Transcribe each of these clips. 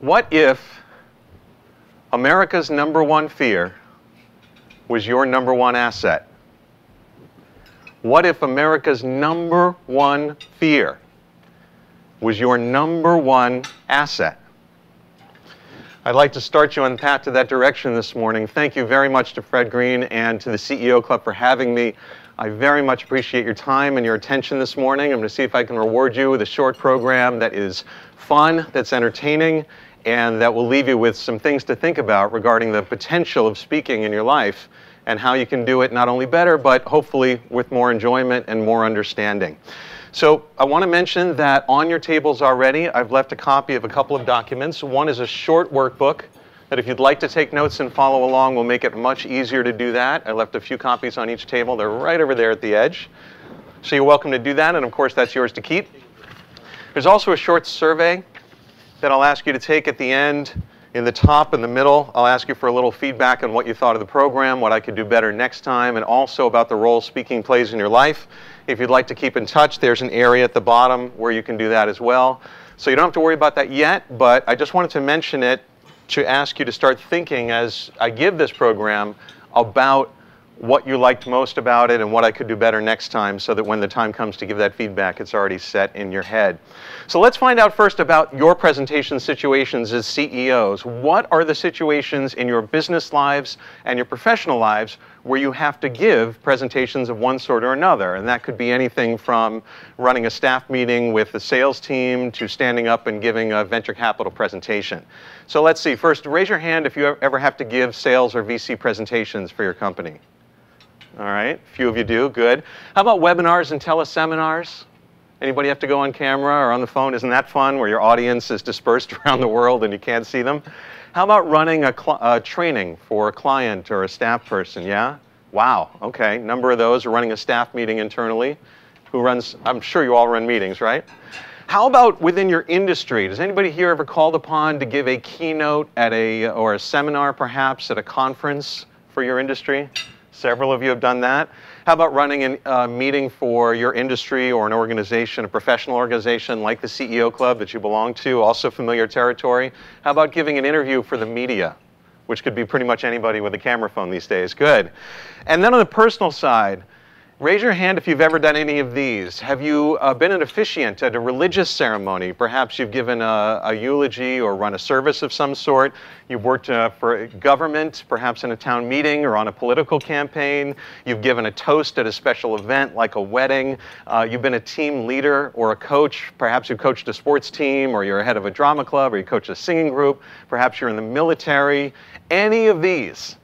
What if America's #1 fear was your #1 asset? What if America's #1 fear was your #1 asset? I'd like to start you on the path to that direction this morning. Thank you very much to Fred Green and to the CEO Club for having me. I very much appreciate your time and your attention this morning. I'm going to see if I can reward you with a short program that is fun, that's entertaining, and that will leave you with some things to think about regarding the potential of speaking in your life and how you can do it not only better, but hopefully with more enjoyment and more understanding. So I want to mention that on your tables already, I've left a copy of a couple of documents. One is a short workbook that if you'd like to take notes and follow along, will make it much easier to do that. I left a few copies on each table. They're right over there at the edge. So you're welcome to do that, and of course that's yours to keep. There's also a short survey that I'll ask you to take at the end. In the top and the middle, I'll ask you for a little feedback on what you thought of the program, what I could do better next time, and also about the role speaking plays in your life. If you'd like to keep in touch, there's an area at the bottom where you can do that as well. So you don't have to worry about that yet, but I just wanted to mention it to ask you to start thinking as I give this program about what you liked most about it and what I could do better next time, so that when the time comes to give that feedback, it's already set in your head. So let's find out first about your presentation situations as CEOs. What are the situations in your business lives and your professional lives where you have to give presentations of one sort or another? And that could be anything from running a staff meeting with the sales team to standing up and giving a venture capital presentation. So let's see. First, raise your hand if you ever have to give sales or VC presentations for your company. All right, a few of you do, good. How about webinars and teleseminars? Anybody have to go on camera or on the phone? Isn't that fun, where your audience is dispersed around the world and you can't see them? How about running a training for a client or a staff person, yeah? Wow, okay, number of those, or running a staff meeting internally. Who runs, I'm sure you all run meetings, right? How about within your industry? Does anybody here ever called upon to give a keynote at or a seminar perhaps at a conference for your industry? Several of you have done that. How about running a meeting for your industry or an organization, a professional organization like the CEO Club that you belong to, also familiar territory? How about giving an interview for the media, which could be pretty much anybody with a camera phone these days? Good. And then on the personal side, raise your hand if you've ever done any of these. Have you been an officiant at a religious ceremony? Perhaps you've given a eulogy or run a service of some sort. You've worked for government, perhaps in a town meeting or on a political campaign. You've given a toast at a special event like a wedding. You've been a team leader or a coach. Perhaps you coached a sports team, or you're head of a drama club, or you coach a singing group. Perhaps you're in the military. Any of these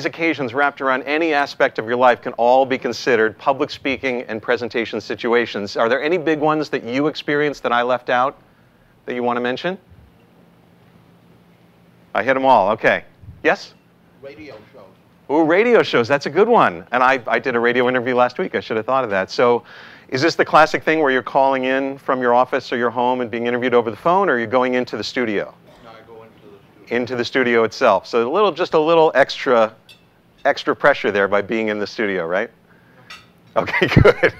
occasions wrapped around any aspect of your life can all be considered public speaking and presentation situations. Are there any big ones that you experienced that I left out that you want to mention? I hit them all, okay. Yes? Radio shows. Ooh, radio shows, that's a good one. And I did a radio interview last week, I should have thought of that. So is this the classic thing where you're calling in from your office or your home and being interviewed over the phone, or are you going into the studio? Into the studio itself. So just a little extra pressure there by being in the studio, right? Okay, good.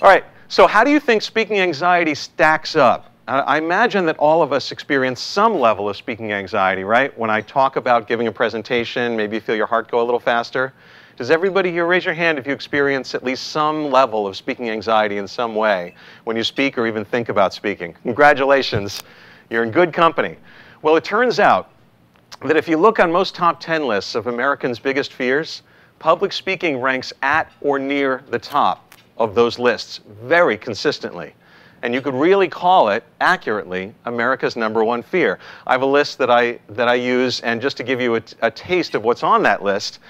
All right, so how do you think speaking anxiety stacks up? I imagine that all of us experience some level of speaking anxiety, right? When I talk about giving a presentation, maybe you feel your heart go a little faster. Does everybody here raise your hand if you experience at least some level of speaking anxiety in some way when you speak or even think about speaking? Congratulations, you're in good company. Well, it turns out that if you look on most top 10 lists of Americans' biggest fears, public speaking ranks at or near the top of those lists very consistently. And you could really call it, accurately, America's #1 fear. I have a list that I use, and just to give you a taste of what's on that list,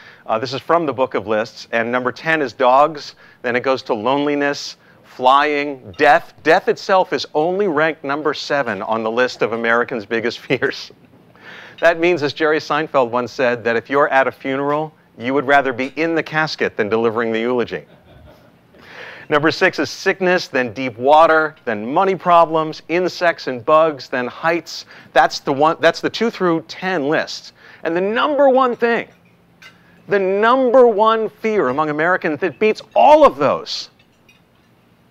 this is from the Book of Lists, and number 10 is dogs, then it goes to loneliness, flying, death. Death itself is only ranked number 7 on the list of Americans' biggest fears. That means, as Jerry Seinfeld once said, that if you're at a funeral, you would rather be in the casket than delivering the eulogy. Number 6 is sickness, then deep water, then money problems, insects and bugs, then heights. That's the 2 through 10 list. And the #1 thing, the #1 fear among Americans that beats all of those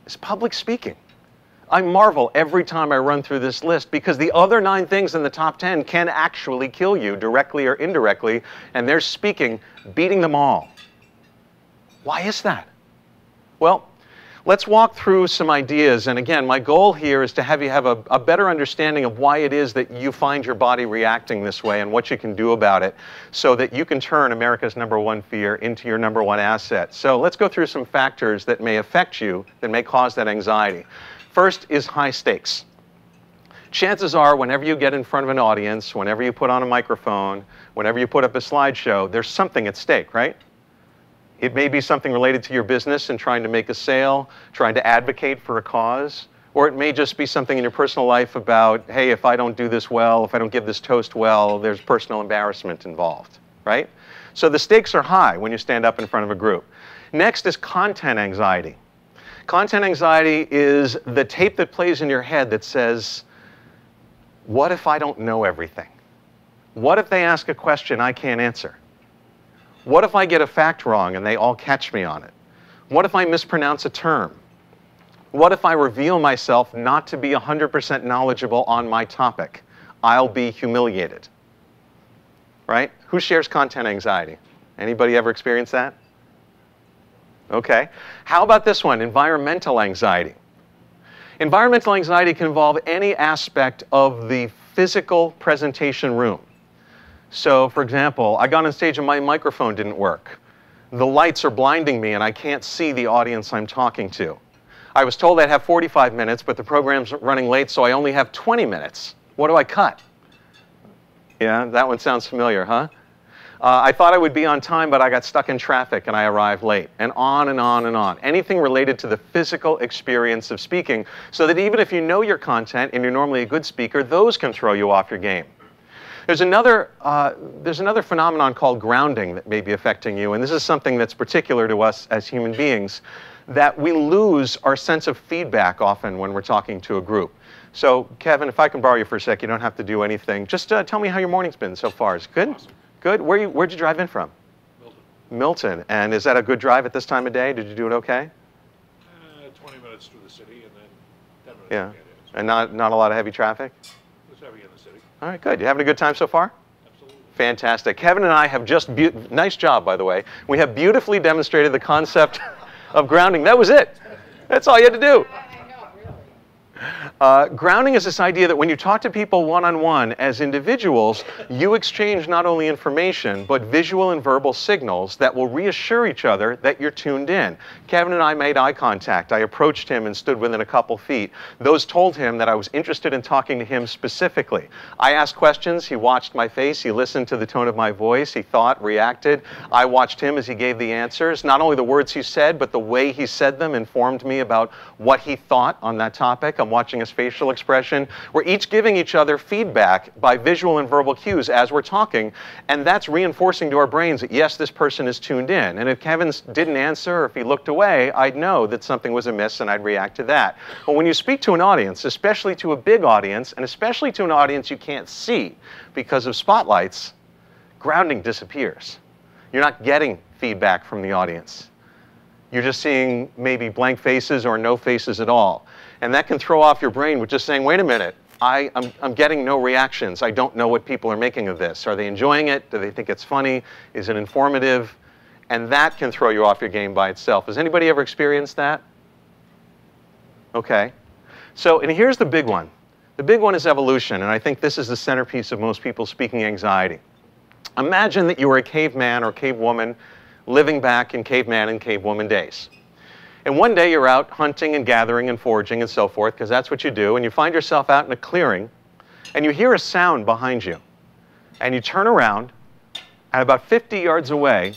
is public speaking. I marvel every time I run through this list because the other 9 things in the top 10 can actually kill you directly or indirectly, and they're speaking, beating them all. Why is that? Well, let's walk through some ideas, and again, my goal here is to have you have a better understanding of why it is that you find your body reacting this way and what you can do about it so that you can turn America's #1 fear into your #1 asset. So let's go through some factors that may affect you, that may cause that anxiety. First is high stakes. Chances are, whenever you get in front of an audience, whenever you put on a microphone, whenever you put up a slideshow, there's something at stake, right? It may be something related to your business and trying to make a sale, trying to advocate for a cause, or it may just be something in your personal life about, hey, if I don't do this well, if I don't give this toast well, there's personal embarrassment involved, right? So the stakes are high when you stand up in front of a group. Next is content anxiety. Content anxiety is the tape that plays in your head that says, what if I don't know everything? What if they ask a question I can't answer? What if I get a fact wrong and they all catch me on it? What if I mispronounce a term? What if I reveal myself not to be 100% knowledgeable on my topic? I'll be humiliated. Right? Who shares content anxiety? Anybody ever experience that? Okay. How about this one? Environmental anxiety. Environmental anxiety can involve any aspect of the physical presentation room. So, for example, I got on stage and my microphone didn't work. The lights are blinding me and I can't see the audience I'm talking to. I was told I'd have 45 minutes, but the program's running late, so I only have 20 minutes. What do I cut? Yeah, that one sounds familiar, huh? I thought I would be on time, but I got stuck in traffic and I arrived late, and on and on and on. Anything related to the physical experience of speaking, so that even if you know your content and you're normally a good speaker, those can throw you off your game. There's another phenomenon called grounding that may be affecting you, and this is something that's particular to us as human beings, that we lose our sense of feedback often when we're talking to a group. So, Kevin, if I can borrow you for a sec, you don't have to do anything. Just tell me how your morning's been so far. Is it good? Awesome. Good. Where'd you drive in from? Milton. Milton. And is that a good drive at this time of day? Did you do it okay? 20 minutes through the city and then 10 minutes. Yeah. To get in. So And not a lot of heavy traffic? it's heavy in the city. All right, good. You having a good time so far? Absolutely. Fantastic. Kevin and I have just, nice job, by the way. We have beautifully demonstrated the concept of grounding. That was it. That's all you had to do. Grounding is this idea that when you talk to people one-on-one as individuals, you exchange not only information, but visual and verbal signals that will reassure each other that you're tuned in. Kevin and I made eye contact. I approached him and stood within a couple feet. Those told him that I was interested in talking to him specifically. I asked questions. He watched my face. He listened to the tone of my voice. He thought, reacted. I watched him as he gave the answers. Not only the words he said, but the way he said them informed me about what he thought on that topic. I'm watching his facial expression. We're each giving each other feedback by visual and verbal cues as we're talking, and that's reinforcing to our brains that, yes, this person is tuned in. And if Kevin didn't answer, or if he looked away, I'd know that something was amiss and I'd react to that. But when you speak to an audience, especially to a big audience, and especially to an audience you can't see because of spotlights, grounding disappears. You're not getting feedback from the audience. You're just seeing maybe blank faces or no faces at all. And that can throw off your brain with just saying, wait a minute, I'm getting no reactions. I don't know what people are making of this. Are they enjoying it? Do they think it's funny? Is it informative? And that can throw you off your game by itself. Has anybody ever experienced that? Okay. So, and here's the big one. The big one is evolution, and I think this is the centerpiece of most people's speaking anxiety. Imagine that you were a caveman or cavewoman living back in caveman and cavewoman days. And one day you're out hunting and gathering and foraging and so forth, because that's what you do, and you find yourself out in a clearing, and you hear a sound behind you. And you turn around, and about 50 yards away,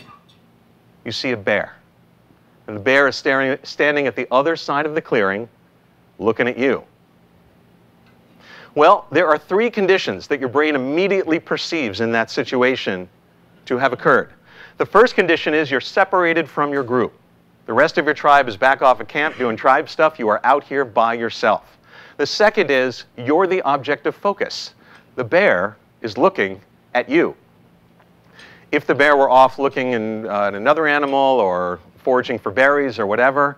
you see a bear. And the bear is standing at the other side of the clearing, looking at you. Well, there are 3 conditions that your brain immediately perceives in that situation to have occurred. The first condition is you're separated from your group. The rest of your tribe is back off at camp doing tribe stuff. You are out here by yourself. The second is you're the object of focus. The bear is looking at you. If the bear were off looking at another animal or foraging for berries or whatever,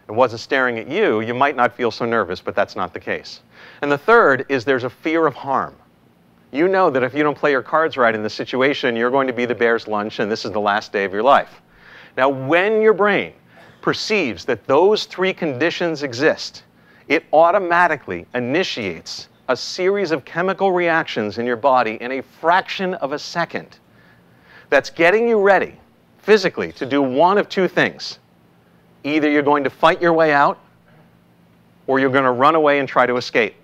and wasn't staring at you, you might not feel so nervous, but that's not the case. And the third is there's a fear of harm. You know that if you don't play your cards right in this situation, you're going to be the bear's lunch, and this is the last day of your life. Now, when your brain perceives that those three conditions exist, it automatically initiates a series of chemical reactions in your body in a fraction of a second that's getting you ready physically to do one of two things. Either you're going to fight your way out, or you're going to run away and try to escape.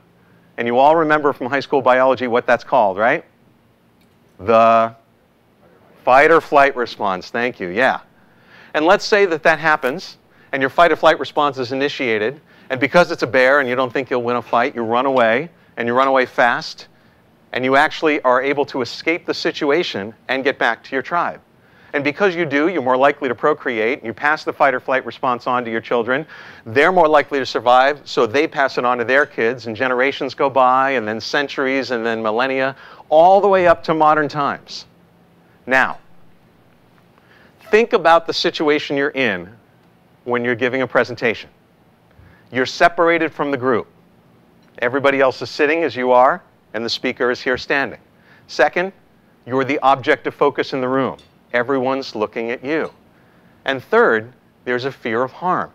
And you all remember from high school biology what that's called, right? The fight or flight response. Thank you, yeah. And let's say that that happens, and your fight or flight response is initiated, and because it's a bear and you don't think you'll win a fight, you run away, and you run away fast, and you actually are able to escape the situation and get back to your tribe. And because you do, you're more likely to procreate. You pass the fight or flight response on to your children. They're more likely to survive, so they pass it on to their kids, and generations go by, and then centuries, and then millennia, all the way up to modern times. Now, think about the situation you're in when you're giving a presentation. You're separated from the group. Everybody else is sitting as you are, and the speaker is here standing. Second, you're the object of focus in the room. Everyone's looking at you. And third, there's a fear of harm.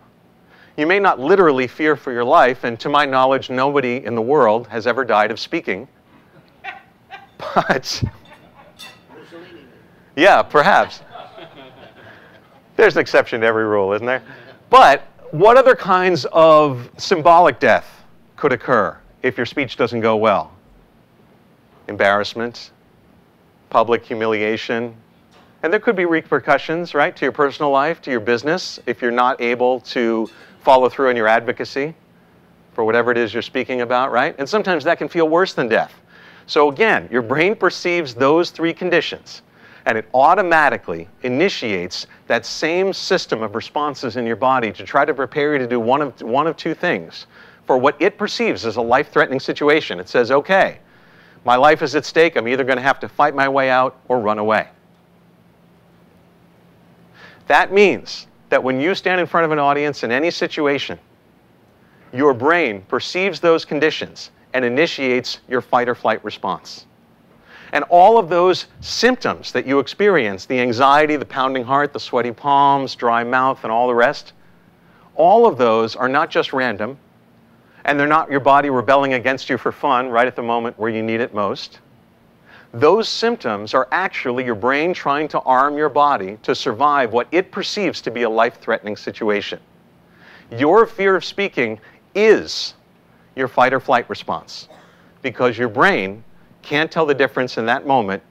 You may not literally fear for your life, and to my knowledge, nobody in the world has ever died of speaking. But, yeah, perhaps. There's an exception to every rule, isn't there? But what other kinds of symbolic death could occur if your speech doesn't go well? Embarrassment, public humiliation, and there could be repercussions, right, to your personal life, to your business, if you're not able to follow through on your advocacy for whatever it is you're speaking about, right? And sometimes that can feel worse than death. So again, your brain perceives those three conditions, and it automatically initiates that same system of responses in your body to try to prepare you to do one of two things for what it perceives as a life-threatening situation. It says, okay, my life is at stake. I'm either going to have to fight my way out or run away. That means that when you stand in front of an audience in any situation, your brain perceives those conditions and initiates your fight or flight response. And all of those symptoms that you experience, the anxiety, the pounding heart, the sweaty palms, dry mouth, and all the rest, all of those are not just random, and they're not your body rebelling against you for fun right at the moment where you need it most. Those symptoms are actually your brain trying to arm your body to survive what it perceives to be a life-threatening situation. Your fear of speaking is your fight or flight response, because your brain can't tell the difference in that moment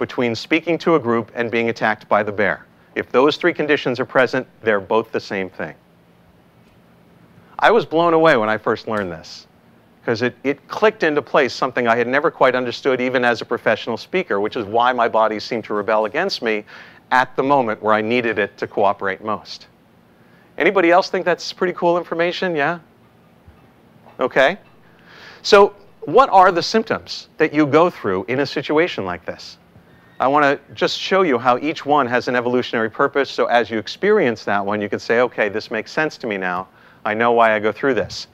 between speaking to a group and being attacked by the bear. If those three conditions are present, they're both the same thing. I was blown away when I first learned this, because it clicked into place something I had never quite understood even as a professional speaker, which is why my body seemed to rebel against me at the moment where I needed it to cooperate most. Anybody else think that's pretty cool information? Yeah? Okay. So what are the symptoms that you go through in a situation like this? I want to just show you how each one has an evolutionary purpose, so as you experience that one, you can say, okay, this makes sense to me now. I know why I go through this.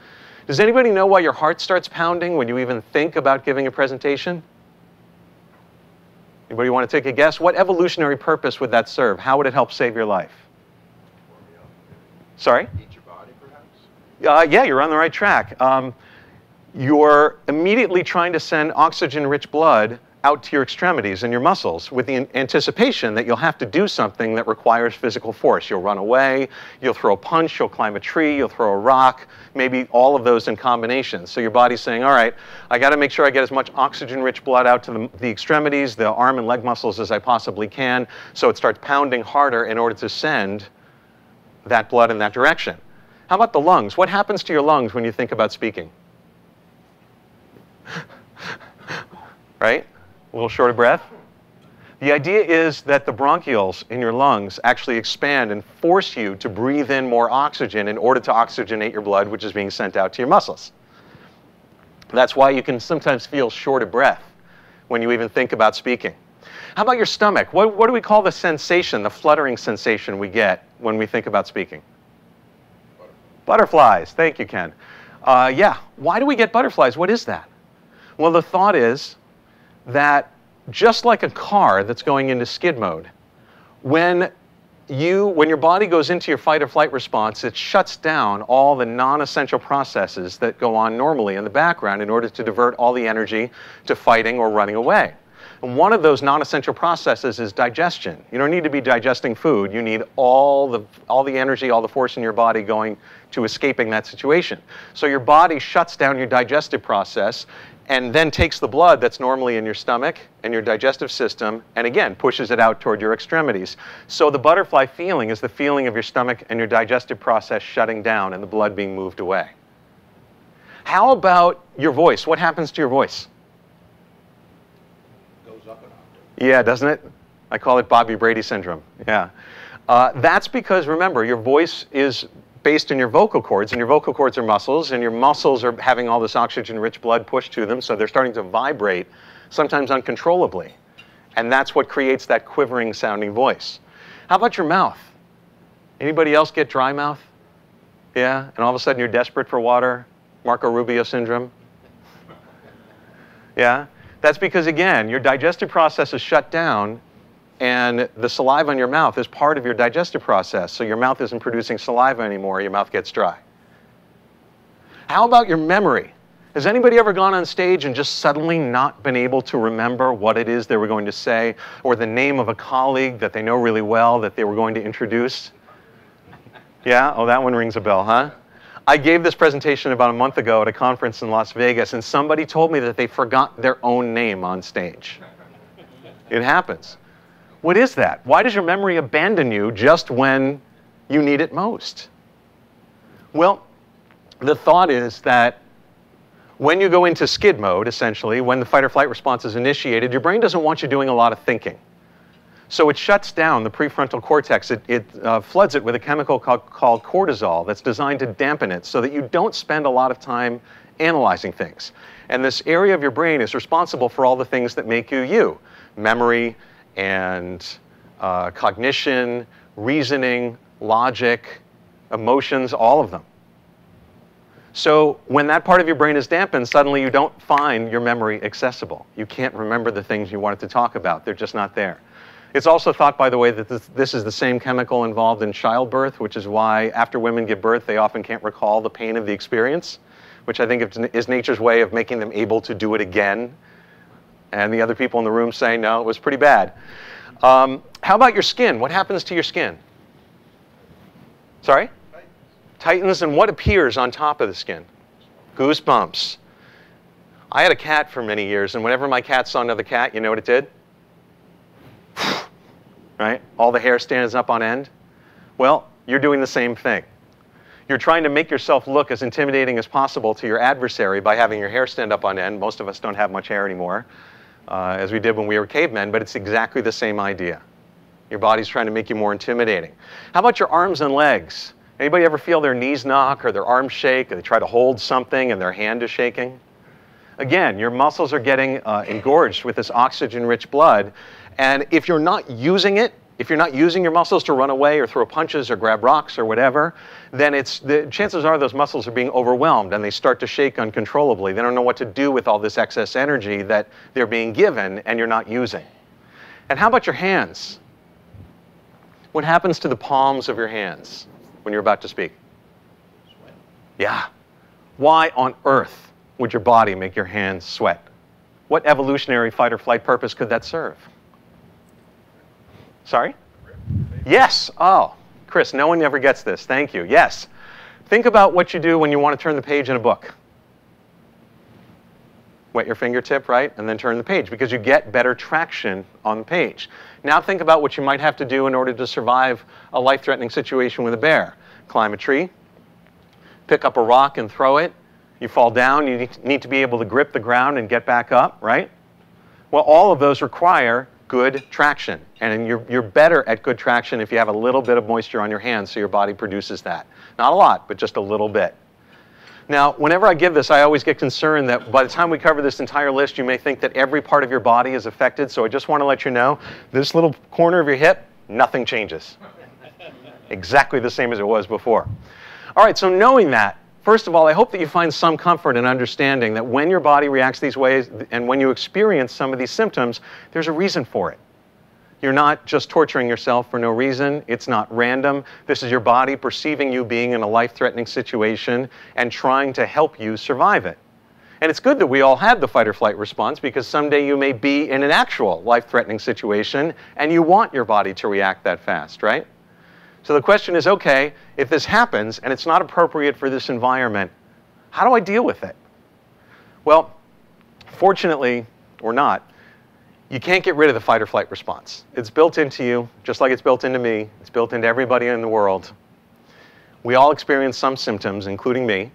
Does anybody know why your heart starts pounding when you even think about giving a presentation? Anybody want to take a guess? What evolutionary purpose would that serve? How would it help save your life? Sorry? Eat your body, perhaps? Yeah, you're on the right track. You're immediately trying to send oxygen-rich blood out to your extremities and your muscles with the anticipation that you'll have to do something that requires physical force. You'll run away, you'll throw a punch, you'll climb a tree, you'll throw a rock, maybe all of those in combination. So your body's saying, all right, I got to make sure I get as much oxygen-rich blood out to the extremities, the arm and leg muscles as I possibly can, so it starts pounding harder in order to send that blood in that direction. How about the lungs? What happens to your lungs when you think about speaking? Right? A little short of breath. The idea is that the bronchioles in your lungs actually expand and force you to breathe in more oxygen in order to oxygenate your blood, which is being sent out to your muscles. That's why you can sometimes feel short of breath when you even think about speaking. How about your stomach? What do we call the sensation, the fluttering sensation we get when we think about speaking? Butterflies. Thank you, Ken. Yeah, why do we get butterflies? What is that? Well, the thought is that just like a car that's going into skid mode, when your body goes into your fight or flight response, it shuts down all the non-essential processes that go on normally in the background in order to divert all the energy to fighting or running away. And one of those non-essential processes is digestion. You don't need to be digesting food. You need all the energy, all the force in your body going to escaping that situation. So your body shuts down your digestive process and then takes the blood that's normally in your stomach and your digestive system and again pushes it out toward your extremities. So the butterfly feeling is the feeling of your stomach and your digestive process shutting down and the blood being moved away. How about your voice? What happens to your voice? Yeah, doesn't it? I call it Bobby Brady syndrome. Yeah. That's because, remember, your voice is based in your vocal cords, and your vocal cords are muscles, and your muscles are having all this oxygen-rich blood pushed to them, so they're starting to vibrate, sometimes uncontrollably. And that's what creates that quivering-sounding voice. How about your mouth? Anybody else get dry mouth? Yeah? And all of a sudden you're desperate for water? Marco Rubio syndrome? Yeah? That's because, again, your digestive process is shut down and the saliva in your mouth is part of your digestive process. So your mouth isn't producing saliva anymore. Your mouth gets dry. How about your memory? Has anybody ever gone on stage and just suddenly not been able to remember what it is they were going to say or the name of a colleague that they know really well that they were going to introduce? Yeah? Oh, that one rings a bell, huh? I gave this presentation about a month ago at a conference in Las Vegas, and somebody told me that they forgot their own name on stage. It happens. What is that? Why does your memory abandon you just when you need it most? Well, the thought is that when you go into skid mode, essentially, when the fight or flight response is initiated, your brain doesn't want you doing a lot of thinking. So it shuts down the prefrontal cortex. It floods it with a chemical called cortisol that's designed to dampen it so that you don't spend a lot of time analyzing things. And this area of your brain is responsible for all the things that make you you. Memory and cognition, reasoning, logic, emotions, all of them. So when that part of your brain is dampened, suddenly you don't find your memory accessible. You can't remember the things you wanted to talk about. They're just not there. It's also thought, by the way, that this is the same chemical involved in childbirth, which is why after women give birth, they often can't recall the pain of the experience, which I think is nature's way of making them able to do it again. And the other people in the room say, no, it was pretty bad. How about your skin? What happens to your skin? Sorry? Tightens, and what appears on top of the skin? Goosebumps. I had a cat for many years, and whenever my cat saw another cat, you know what it did? Right? All the hair stands up on end. Well, you're doing the same thing. You're trying to make yourself look as intimidating as possible to your adversary by having your hair stand up on end. Most of us don't have much hair anymore, as we did when we were cavemen, but it's exactly the same idea. Your body's trying to make you more intimidating. How about your arms and legs? Anybody ever feel their knees knock or their arms shake, or they try to hold something and their hand is shaking? Again, your muscles are getting engorged with this oxygen-rich blood, and if you're not using it, if you're not using your muscles to run away or throw punches or grab rocks or whatever, then the chances are those muscles are being overwhelmed and they start to shake uncontrollably. They don't know what to do with all this excess energy that they're being given and you're not using. And how about your hands? What happens to the palms of your hands when you're about to speak? Sweat. Yeah. Why on earth would your body make your hands sweat? What evolutionary fight or flight purpose could that serve? Sorry? Yes. Oh, Chris, no one ever gets this. Thank you. Yes. Think about what you do when you want to turn the page in a book. Wet your fingertip, right? And then turn the page because you get better traction on the page. Now think about what you might have to do in order to survive a life-threatening situation with a bear. Climb a tree, pick up a rock and throw it. You fall down, you need to be able to grip the ground and get back up, right? Well, all of those require good traction. And you're better at good traction if you have a little bit of moisture on your hands so your body produces that. Not a lot, but just a little bit. Now, whenever I give this, I always get concerned that by the time we cover this entire list, you may think that every part of your body is affected. So I just want to let you know, this little corner of your hip, nothing changes. Exactly the same as it was before. All right, so knowing that, first of all, I hope that you find some comfort in understanding that when your body reacts these ways and when you experience some of these symptoms, there's a reason for it. You're not just torturing yourself for no reason. It's not random. This is your body perceiving you being in a life-threatening situation and trying to help you survive it. And it's good that we all have the fight or flight response, because someday you may be in an actual life-threatening situation and you want your body to react that fast, right? So the question is, okay, if this happens and it's not appropriate for this environment, how do I deal with it? Well, fortunately, or not, you can't get rid of the fight or flight response. It's built into you, just like it's built into me. It's built into everybody in the world. We all experience some symptoms, including me.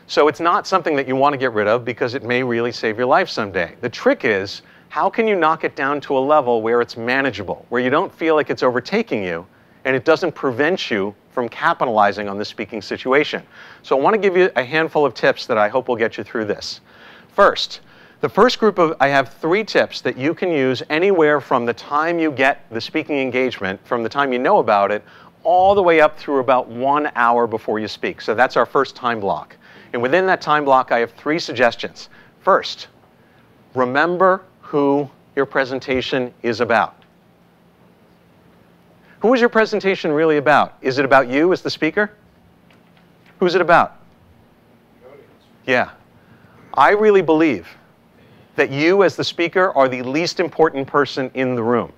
So it's not something that you want to get rid of, because it may really save your life someday. The trick is, how can you knock it down to a level where it's manageable, where you don't feel like it's overtaking you, and it doesn't prevent you from capitalizing on the speaking situation. So I want to give you a handful of tips that I hope will get you through this. First, the first group of, I have 3 tips that you can use anywhere from the time you get the speaking engagement, from the time you know about it, all the way up through about 1 hour before you speak. So that's our first time block. And within that time block, I have 3 suggestions. First, remember who your presentation is about. Who is your presentation really about? Is it about you as the speaker? Who's it about? The audience. Yeah. I really believe that you as the speaker are the least important person in the room.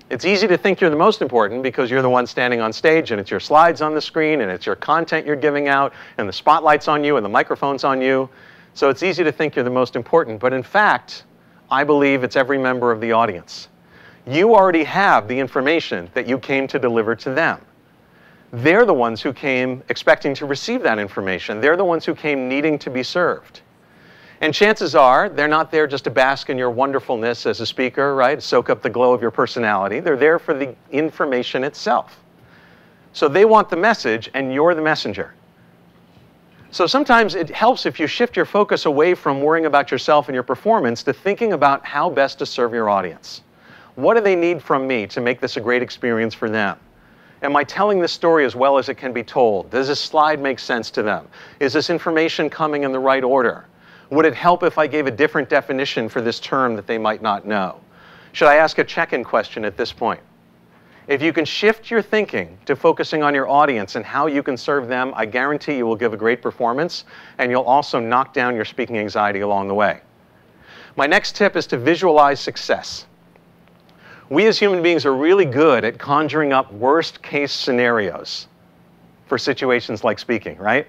It's easy to think you're the most important because you're the one standing on stage and it's your slides on the screen and it's your content you're giving out and the spotlight's on you and the microphone's on you. So it's easy to think you're the most important, but in fact, I believe it's every member of the audience. You already have the information that you came to deliver to them. They're the ones who came expecting to receive that information. They're the ones who came needing to be served. And chances are, they're not there just to bask in your wonderfulness as a speaker, right? Soak up the glow of your personality. They're there for the information itself. So they want the message, and you're the messenger. So sometimes it helps if you shift your focus away from worrying about yourself and your performance to thinking about how best to serve your audience. What do they need from me to make this a great experience for them? Am I telling this story as well as it can be told? Does this slide make sense to them? Is this information coming in the right order? Would it help if I gave a different definition for this term that they might not know? Should I ask a check-in question at this point? If you can shift your thinking to focusing on your audience and how you can serve them, I guarantee you will give a great performance, and you'll also knock down your speaking anxiety along the way. My next tip is to visualize success. We as human beings are really good at conjuring up worst-case scenarios for situations like speaking, right?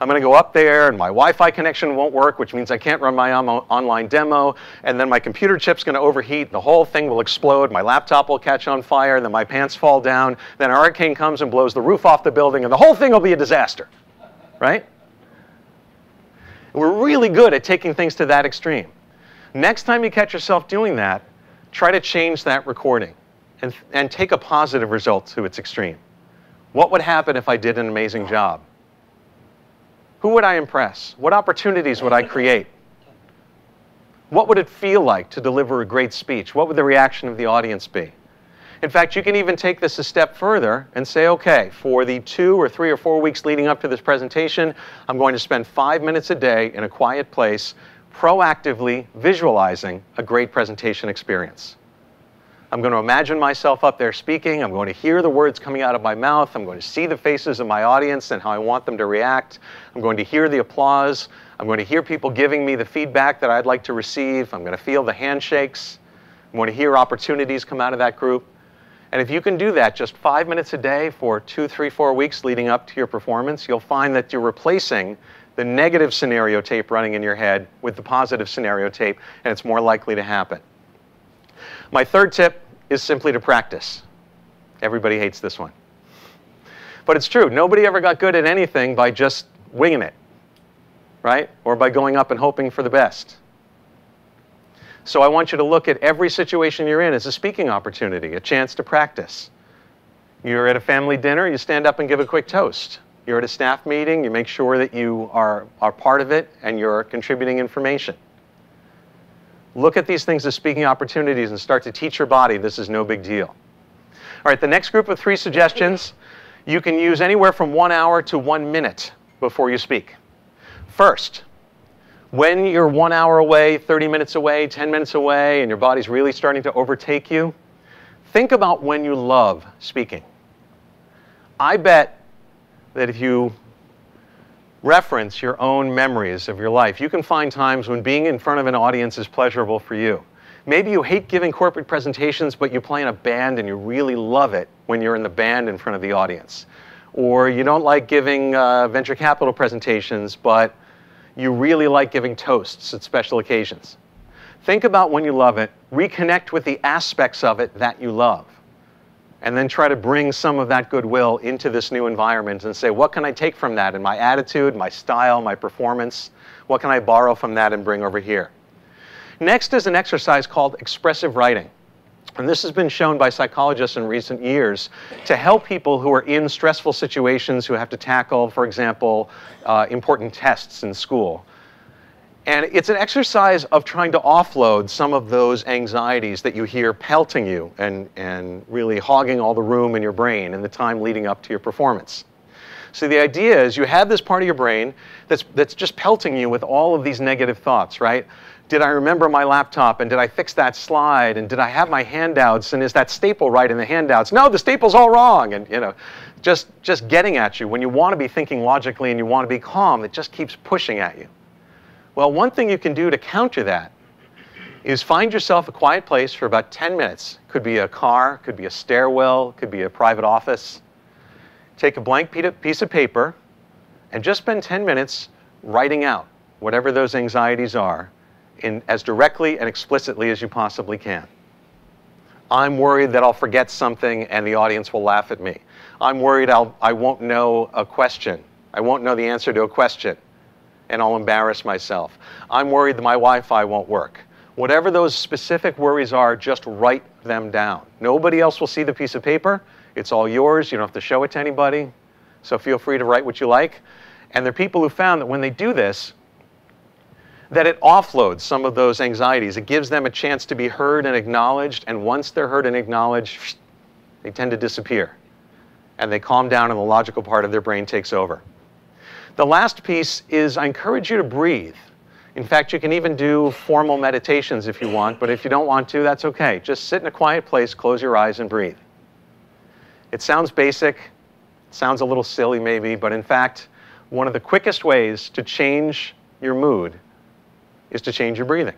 I'm going to go up there and my Wi-Fi connection won't work, which means I can't run my online demo, and then my computer chip's going to overheat, the whole thing will explode, my laptop will catch on fire, then my pants fall down, then a hurricane comes and blows the roof off the building, and the whole thing will be a disaster, right? We're really good at taking things to that extreme. Next time you catch yourself doing that, try to change that recording and take a positive result to its extreme. What would happen if I did an amazing job? Who would I impress? What opportunities would I create? What would it feel like to deliver a great speech? What would the reaction of the audience be? In fact, you can even take this a step further and say, okay, for the 2 or 3 or 4 weeks leading up to this presentation, I'm going to spend 5 minutes a day in a quiet place proactively visualizing a great presentation experience. I'm going to imagine myself up there speaking. I'm going to hear the words coming out of my mouth. I'm going to see the faces of my audience and how I want them to react. I'm going to hear the applause. I'm going to hear people giving me the feedback that I'd like to receive. I'm going to feel the handshakes. I'm going to hear opportunities come out of that group. And if you can do that just 5 minutes a day for 2, 3, 4 weeks leading up to your performance, you'll find that you're replacing the negative scenario tape running in your head with the positive scenario tape, and it's more likely to happen. My third tip is simply to practice. Everybody hates this one. But it's true. Nobody ever got good at anything by just winging it, right? Or by going up and hoping for the best. So I want you to look at every situation you're in as a speaking opportunity, a chance to practice. You're at a family dinner, you stand up and give a quick toast. You're at a staff meeting, you make sure that you are part of it and you're contributing information. Look at these things as speaking opportunities and start to teach your body this is no big deal. All right, the next group of 3 suggestions You can use anywhere from 1 hour to 1 minute before you speak. First, when you're 1 hour away, 30 minutes away, 10 minutes away, and your body's really starting to overtake you, think about when you love speaking. I bet that if you reference your own memories of your life, you can find times when being in front of an audience is pleasurable for you. Maybe you hate giving corporate presentations, but you play in a band and you really love it when you're in the band in front of the audience. Or you don't like giving venture capital presentations, but you really like giving toasts at special occasions. Think about when you love it, reconnect with the aspects of it that you love, and then try to bring some of that goodwill into this new environment and say, what can I take from that in my attitude, my style, my performance? What can I borrow from that and bring over here? Next is an exercise called expressive writing. And this has been shown by psychologists in recent years to help people who are in stressful situations who have to tackle, for example, important tests in school. And it's an exercise of trying to offload some of those anxieties that you hear pelting you and really hogging all the room in your brain in the time leading up to your performance. So the idea is you have this part of your brain that's just pelting you with all of these negative thoughts, right? Did I remember my laptop, and did I fix that slide, and did I have my handouts, and is that staple right in the handouts? No, the staple's all wrong, and just getting at you when you want to be thinking logically and you want to be calm. It just keeps pushing at you. Well, one thing you can do to counter that is find yourself a quiet place for about 10 minutes. Could be a car, could be a stairwell, could be a private office. Take a blank piece of paper and just spend 10 minutes writing out whatever those anxieties are as directly and explicitly as you possibly can. I'm worried that I'll forget something and the audience will laugh at me. I'm worried I won't know a question. I won't know the answer to a question and I'll embarrass myself. I'm worried that my Wi-Fi won't work. Whatever those specific worries are, just write them down. Nobody else will see the piece of paper. It's all yours. You don't have to show it to anybody. So feel free to write what you like. And there are people who found that when they do this, that it offloads some of those anxieties. It gives them a chance to be heard and acknowledged. And once they're heard and acknowledged, they tend to disappear. And they calm down and the logical part of their brain takes over. The last piece is I encourage you to breathe. In fact, you can even do formal meditations if you want, but if you don't want to, that's okay. Just sit in a quiet place, close your eyes, and breathe. It sounds basic, it sounds a little silly maybe, but in fact, one of the quickest ways to change your mood is to change your breathing.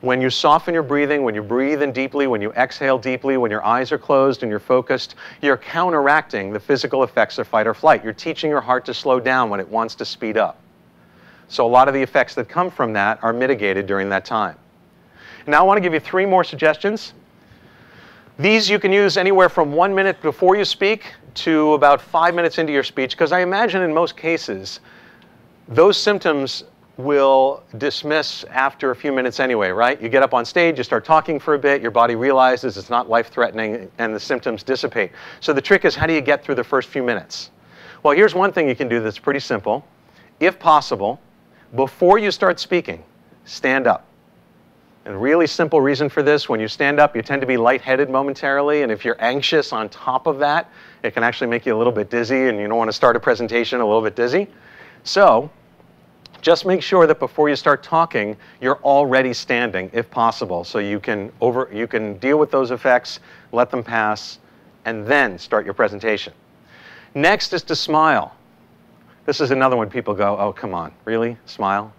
When you soften your breathing, when you breathe in deeply, when you exhale deeply, when your eyes are closed and you're focused, you're counteracting the physical effects of fight or flight. You're teaching your heart to slow down when it wants to speed up. So a lot of the effects that come from that are mitigated during that time. Now I want to give you 3 more suggestions. These you can use anywhere from 1 minute before you speak to about 5 minutes into your speech, because I imagine in most cases those symptoms will dismiss after a few minutes anyway, right? You get up on stage, you start talking for a bit, your body realizes it's not life-threatening, and the symptoms dissipate. So the trick is, how do you get through the first few minutes? Well, here's one thing you can do that's pretty simple. If possible, before you start speaking, stand up. And a really simple reason for this, when you stand up, you tend to be lightheaded momentarily, and if you're anxious on top of that, it can actually make you a little bit dizzy, and you don't want to start a presentation a little bit dizzy. So just make sure that before you start talking, you're already standing, if possible, so you can deal with those effects, let them pass, and then start your presentation. Next is to smile. This is another one people go, oh, come on, really? Smile?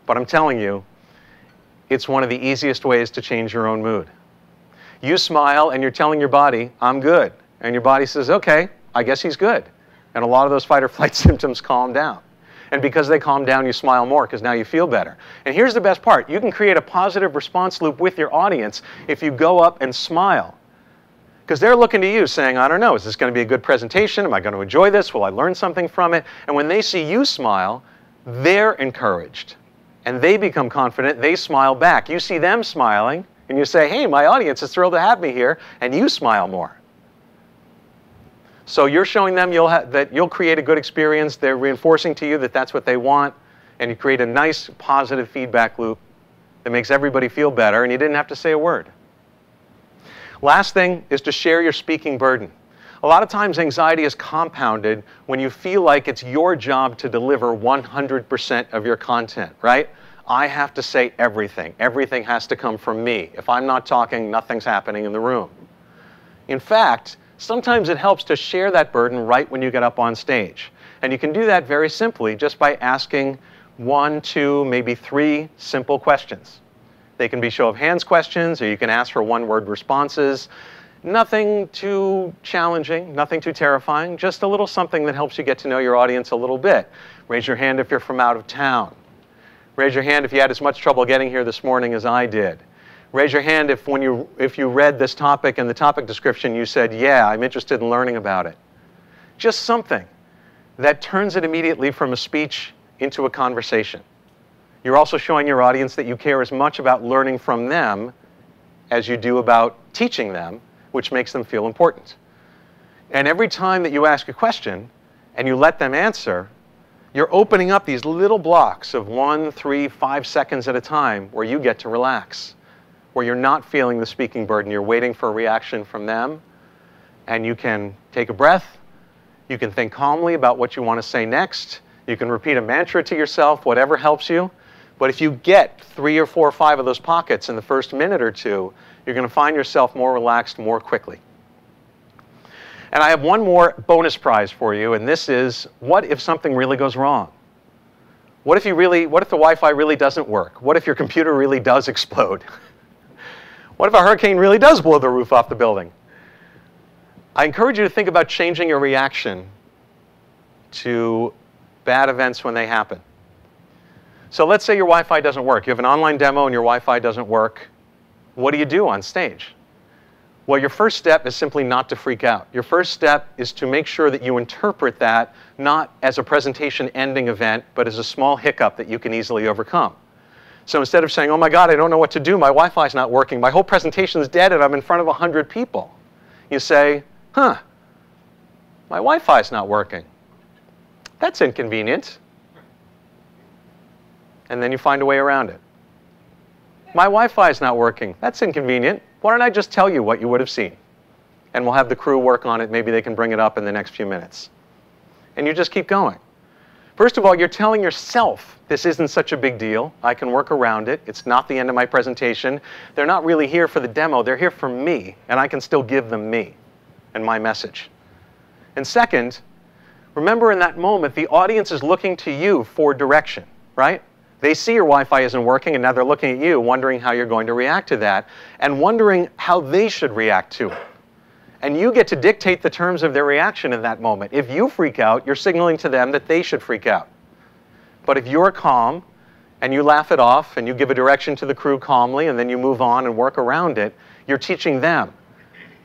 But I'm telling you, it's one of the easiest ways to change your own mood. You smile and you're telling your body, I'm good. And your body says, okay, I guess he's good. And a lot of those fight or flight symptoms calm down. And because they calm down, you smile more because now you feel better. And here's the best part. You can create a positive response loop with your audience if you go up and smile. Because they're looking to you saying, I don't know, is this going to be a good presentation? Am I going to enjoy this? Will I learn something from it? And when they see you smile, they're encouraged. And they become confident. They smile back. You see them smiling, and you say, hey, my audience is thrilled to have me here, and you smile more. So you're showing them that you'll create a good experience. They're reinforcing to you that that's what they want, and you create a nice, positive feedback loop that makes everybody feel better, and you didn't have to say a word. Last thing is to share your speaking burden. A lot of times anxiety is compounded when you feel like it's your job to deliver 100% of your content, right? I have to say everything. Everything has to come from me. If I'm not talking, nothing's happening in the room. In fact, sometimes it helps to share that burden right when you get up on stage. And you can do that very simply just by asking 1, 2, maybe 3 simple questions. They can be show of hands questions, or you can ask for one-word responses. Nothing too challenging, nothing too terrifying, just a little something that helps you get to know your audience a little bit. Raise your hand if you're from out of town. Raise your hand if you had as much trouble getting here this morning as I did. Raise your hand if you read this topic and the topic description you said, yeah, I'm interested in learning about it. Just something that turns it immediately from a speech into a conversation. You're also showing your audience that you care as much about learning from them as you do about teaching them, which makes them feel important. And every time that you ask a question and you let them answer, you're opening up these little blocks of 1, 3, 5 seconds at a time where you get to relax, where you're not feeling the speaking burden. You're waiting for a reaction from them, and you can take a breath. You can think calmly about what you want to say next. You can repeat a mantra to yourself, whatever helps you. But if you get 3 or 4 or 5 of those pockets in the first minute or two, you're going to find yourself more relaxed more quickly. And I have one more bonus prize for you, and this is, what if something really goes wrong? What if the Wi-Fi really doesn't work? What if your computer really does explode? What if a hurricane really does blow the roof off the building? I encourage you to think about changing your reaction to bad events when they happen. So let's say your Wi-Fi doesn't work. You have an online demo and your Wi-Fi doesn't work. What do you do on stage? Well, your first step is simply not to freak out. Your first step is to make sure that you interpret that not as a presentation ending event, but as a small hiccup that you can easily overcome. So instead of saying, oh my God, I don't know what to do, my Wi-Fi is not working, my whole presentation is dead and I'm in front of 100 people, you say, huh, my Wi-Fi is not working. That's inconvenient. And then you find a way around it. My Wi-Fi is not working. That's inconvenient. Why don't I just tell you what you would have seen? And we'll have the crew work on it. Maybe they can bring it up in the next few minutes. And you just keep going. First of all, you're telling yourself this isn't such a big deal. I can work around it. It's not the end of my presentation. They're not really here for the demo. They're here for me. And I can still give them me and my message. And second, remember in that moment, the audience is looking to you for direction, right? They see your Wi-Fi isn't working, and now they're looking at you, wondering how you're going to react to that, and wondering how they should react to it. And you get to dictate the terms of their reaction in that moment. If you freak out, you're signaling to them that they should freak out. But if you're calm, and you laugh it off, and you give a direction to the crew calmly, and then you move on and work around it, you're teaching them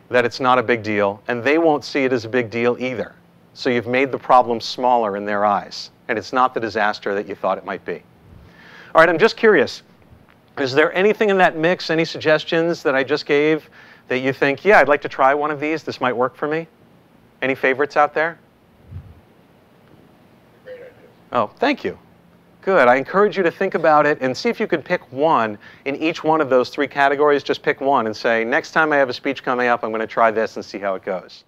that it's not a big deal, and they won't see it as a big deal either. So you've made the problem smaller in their eyes, and it's not the disaster that you thought it might be. All right, I'm just curious, is there anything in that mix, any suggestions that I just gave that you think, yeah, I'd like to try one of these, this might work for me? Any favorites out there? Great idea. Oh, thank you. Good. I encourage you to think about it and see if you could pick one in each one of those 3 categories. Just pick one and say, next time I have a speech coming up, I'm going to try this and see how it goes.